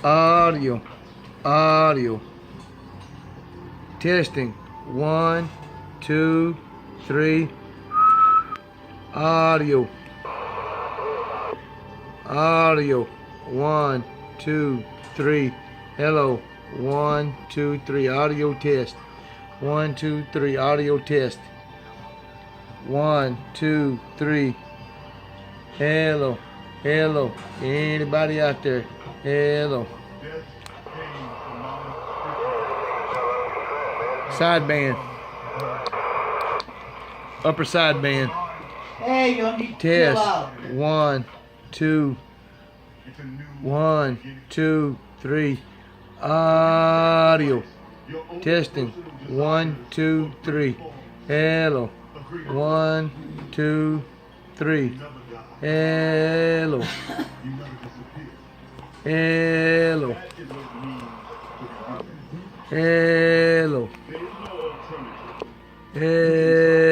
Audio. Audio. Testing. 1, 2, 3. Audio. Audio. 1, 2, 3. Hello. 1, 2, 3. Audio test. 1, 2, 3. Audio test. 1, 2, 3. Hello. Hello. Anybody out there? Hello. Sideband. Upper sideband. Hey, you need to Test. chill out. 1, 2. 1, 2, 3. Audio. Testing. 1, 2, 3. Hello. 1, 2, 3. Hello. Hello. Hello. Hello.